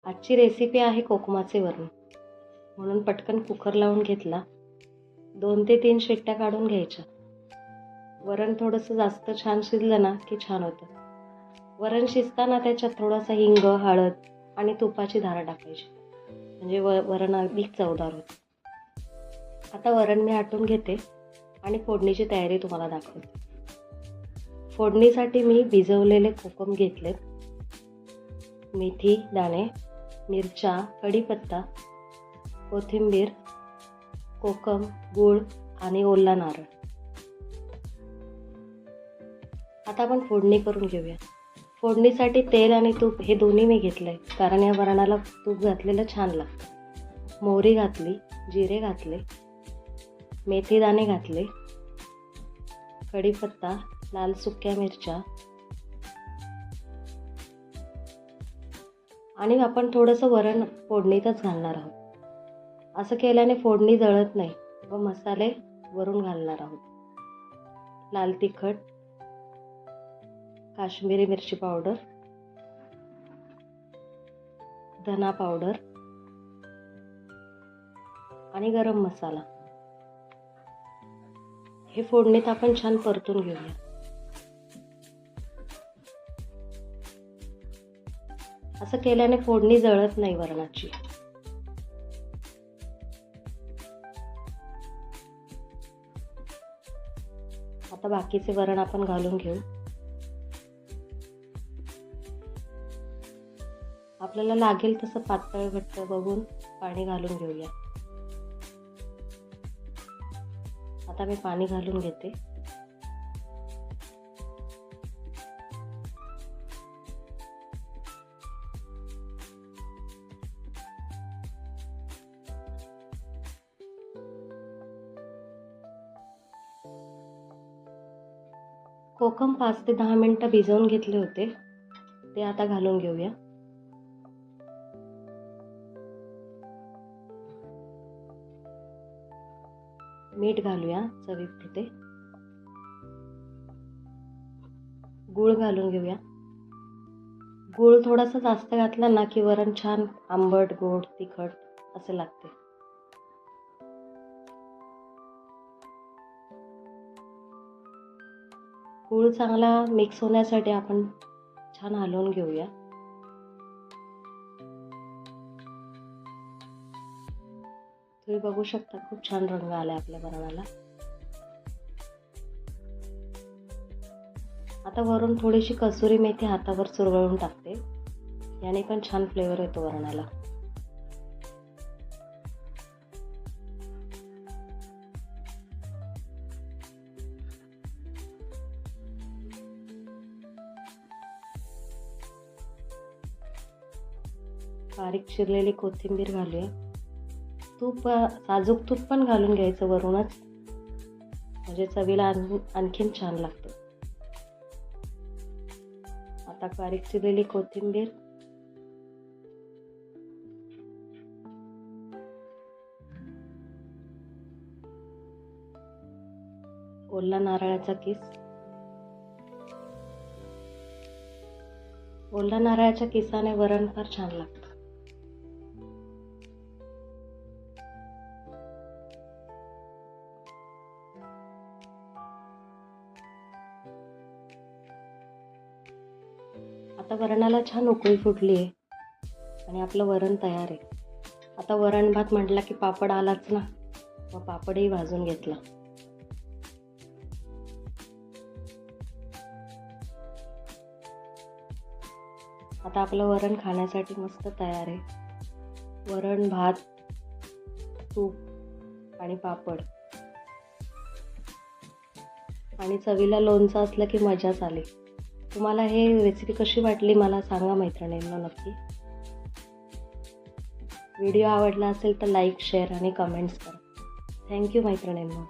आजची रेसिपी आहे कोकमाचे वरण. म्हणून पटकन कुकर लावून घेतला. 2 ते 3 शिट्ट्या काढून घ्यायच्या. वरण थोडंसं जास्त छान शिजलं ना की छान होतं. वरण शिजताना त्याच्यात थोडासा हिंग, हळद आणि तुपाची धार टाकायची, म्हणजे वरण अधिक चवदार होतं. आता वरण मी आटून घेते आणि फोडणीची तयारी तुम्हाला दाखवते. फोडणीसाठी मी भिजवलेले कोकम घेतले. मेथी दाणे, मिरच्या, कढीपत्ता, कोथिंबीर, कोकम, गूळ आणि ओला नारळ. आता आपण फोडणी करून घेऊया. फोडणीसाठी तेल आणि तूप हे दोन्ही मी घेतलंय, कारण या वरणाला तूप घातलेलं छान लागतं. मोहरी घातली, जिरे घातले, मेथी दाणे घातले, कढीपत्ता, लाल सुक्या मिरच्या आणि आपण थोडंसं वरण फोडणीतच घालणार आहोत. असं केल्याने फोडणी जळत नाही व मसाले वरून घालणार आहोत. लाल तिखट, काश्मीरी मिरची पावडर, धना पावडर आणि गरम मसाला हे फोडणीत आपण छान परतून घेऊया. असं केल्याने फोडणी जळत नाही वरणाची. आता बाकीचे वरण आपण घालून घेऊ. आपल्याला लागेल तसं पातळ घट्ट बघून पाणी घालून घेऊया. आता मी पाणी घालून घेते. कोकम 5 ते 10 मिनिटं भिजवून घेतले होते, ते आता घालून घेऊया. मीठ घालूया चवीपुरते. गूळ घालून घेऊया. गूळ थोडासा जास्त घातला ना की वरण छान आंबट, गोड, तिखट असे लागते. गूळ चांगला मिक्स होण्यासाठी आपण छान हलवून घेऊया. तुम्ही बघू शकता खूप छान रंग आलाय आपल्या वरणाला. आता वरून थोडीशी कसुरी मेथी हातावर चुरगळून टाकते, याने पण छान फ्लेवर येतो वरणाला. बारीक चिरलेली कोथिंबीर घालूया. तूप, साजूक तूप पण घालून घ्यायचं वरूनच, म्हणजे चवीला आणखीन छान लागतं. आता बारीक चिरलेली कोथिंबीर, ओला नारळाचा किस. ओला नारळाच्या किसाने वरण फार छान लागतं. आता वरणाला छान उकळी फुटली आहे आणि आपलं वरण तयार आहे. आता वरण भात म्हटला की पापड आलाच ना, मग पापडही भाजून घेतला. आता आपलं वरण खाण्यासाठी मस्त तयार आहे. वरण भात, तूप आणि पापड आणि चवीला लोणचं असलं की मजाच आली. तुम्हाला हे रेसिपी कशी वाटली मला सांगा मैत्रिणींना नक्की. व्हिडिओ आवडला असेल तर लाईक, शेअर आणि कमेंट्स करा. थँक्यू मैत्रिणींनो.